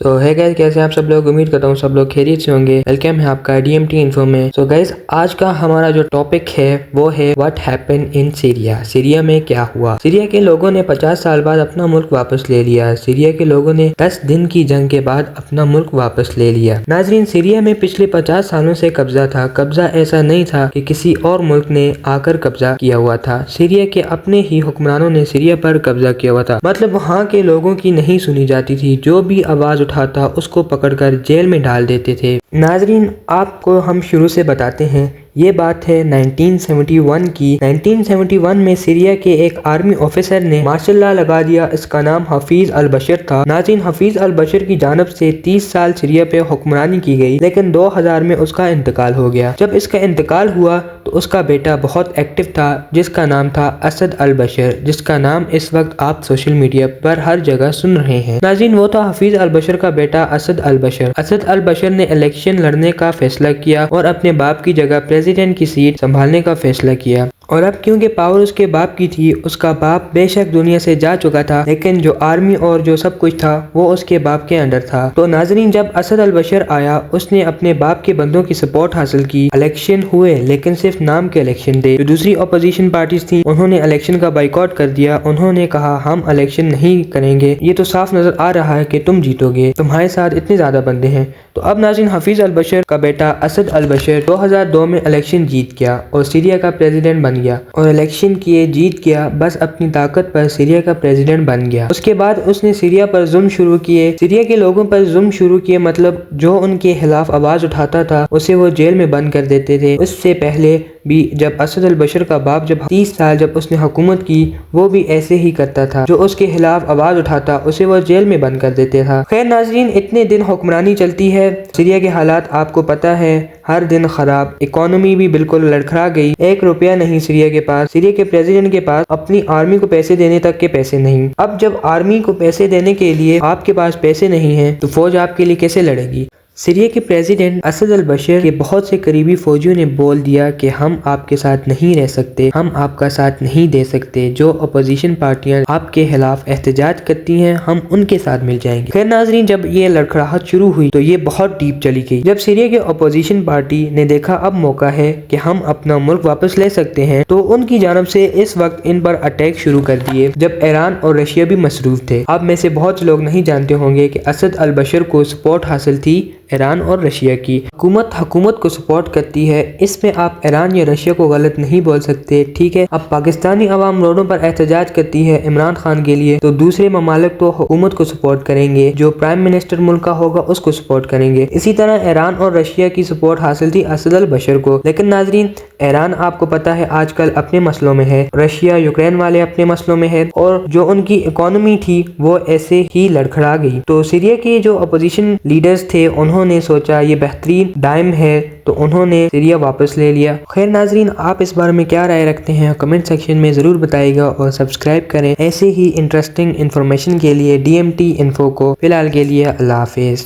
तो है गाइस, कैसे हैं आप सब लोग। उम्मीद करता हूँ सब लोग खैरियत से होंगे। वेलकम है आपका DMT इन्फो में। तो गाइस, आज का हमारा जो टॉपिक है वो है what happen in Syria. Syria में क्या हुआ। सीरिया के लोगों ने 50 साल बाद अपना मुल्क वापस ले लिया। सीरिया के लोगों ने 10 दिन की जंग के बाद अपना मुल्क वापस ले लिया। नाजरीन, सीरिया में पिछले 50 सालों से कब्जा था। कब्जा ऐसा नहीं था कि किसी और मुल्क ने आकर कब्जा किया हुआ था। सीरिया के अपने ही हुक्मरानों ने सीरिया पर कब्जा किया हुआ था। मतलब वहाँ के लोगों की नहीं सुनी जाती थी। जो भी आवाज उठाता उसको पकड़कर जेल में डाल देते थे। नाजरीन, आपको हम शुरू से बताते हैं। ये बात है 1971 की। 1971 में सीरिया के एक आर्मी ऑफिसर ने मार्शल लॉ लगा दिया। इसका नाम हफीज अल बशर था। नाज़रीन, हफीज अल बशर की जानब से 30 साल सीरिया पे हुक्मरानी की गई, लेकिन 2000 में उसका इंतकाल हो गया। जब इसका इंतकाल हुआ तो उसका बेटा बहुत एक्टिव था, जिसका नाम था असद अल बशर, जिसका नाम इस वक्त आप सोशल मीडिया पर हर जगह सुन रहे हैं। नाज़रीन, वो था हफीज अल बशर का बेटा असद अल बशर। असद अल बशर ने इलेक्शन लड़ने का फैसला किया और अपने बाप की जगह प्रेसिडेंट की सीट संभालने का फैसला किया। और अब क्योंकि पावर उसके बाप की थी, उसका बाप बेशक दुनिया से जा चुका था, लेकिन जो आर्मी और जो सब कुछ था वो उसके बाप के अंडर था। तो नाजरीन, जब असद अल बशर आया, उसने अपने बाप के बंदों की सपोर्ट हासिल की। इलेक्शन हुए, लेकिन सिर्फ नाम के इलेक्शन थे। जो दूसरी अपोजिशन पार्टीज थी उन्होंने इलेक्शन का बाइकआउट कर दिया। उन्होंने कहा हम इलेक्शन नहीं करेंगे, ये तो साफ नजर आ रहा है कि तुम जीतोगे, तुम्हारे साथ इतने ज्यादा बंदे हैं। तो अब नाज़रीन, हफीज अल बशर का बेटा असद अल बशर 2002 में इलेक्शन जीत गया और सीरिया का प्रेसिडेंट बन गया। और इलेक्शन किए, जीत गया, बस अपनी ताकत पर सीरिया का प्रेसिडेंट बन गया। उसके बाद उसने सीरिया पर जुल्म शुरू किए, सीरिया के लोगों पर जुल्म शुरू किए। मतलब जो उनके खिलाफ आवाज उठाता था उसे वो जेल में बंद कर देते थे। उससे पहले भी जब असद अल बशर का बाप जब 30 साल जब उसने हुकूमत की, वो भी ऐसे ही करता था। जो उसके खिलाफ आवाज उठाता उसे वो जेल में बंद कर देते था। खैर नाजरीन, इतने दिन हुक्मरानी चलती है। सीरिया के हालात आपको पता है, हर दिन खराब। इकोनॉमी भी बिल्कुल लड़खड़ा गई। 1 रुपया नहीं सीरिया के पास। सीरिया के प्रेसिडेंट के पास अपनी आर्मी को पैसे देने तक के पैसे नहीं। अब जब आर्मी को पैसे देने के लिए आपके पास पैसे नहीं है तो फौज आपके लिए कैसे लड़ेगी। सीरिया के प्रेसिडेंट असद अल बशर के बहुत से करीबी फौजियों ने बोल दिया कि हम आपके साथ नहीं रह सकते, हम आपका साथ नहीं दे सकते। जो अपोजिशन पार्टियां आपके खिलाफ एहतजाज करती हैं, हम उनके साथ मिल जाएंगे। खैर नाजरीन, जब ये लड़खड़ाहट शुरू हुई तो ये बहुत डीप चली गई। जब सीरिया के अपोजिशन पार्टी ने देखा अब मौका है कि हम अपना मुल्क वापस ले सकते हैं, तो उनकी जानब से इस वक्त इन पर अटैक शुरू कर दिए। जब ईरान और रशिया भी मसरूफ थे। अब में से बहुत से लोग नहीं जानते होंगे कि असद अल बशर को सपोर्ट हासिल थी ईरान और रशिया की। हुकूमत को सपोर्ट करती है, इसमें आप ईरान या रशिया को गलत नहीं बोल सकते, ठीक है। अब पाकिस्तानी अवाम रोडों पर एहतजाज करती है इमरान खान के लिए, तो दूसरे ममालिक तो हुकूमत को सपोर्ट करेंगे, जो प्राइम मिनिस्टर मुल्क का होगा उसको सपोर्ट करेंगे। इसी तरह ईरान और रशिया की सपोर्ट हासिल थी असद अल बशर को। लेकिन नाजरीन, ईरान आपको पता है आजकल अपने मसलों में है, रशिया यूक्रेन वाले अपने मसलों में है, और जो उनकी इकोनॉमी थी वो ऐसे ही लड़खड़ा गई। तो सीरिया के जो अपोजिशन लीडर्स थे उन्होंने सोचा ये बेहतरीन टाइम है, तो उन्होंने सीरिया वापस ले लिया। खैर नाजरीन, आप इस बारे में क्या राय रखते हैं कमेंट सेक्शन में जरूर बताइएगा और सब्सक्राइब करें ऐसे ही इंटरेस्टिंग इन्फॉर्मेशन के लिए DMT इन्फो को। फिलहाल के लिए अल्लाह हाफिज।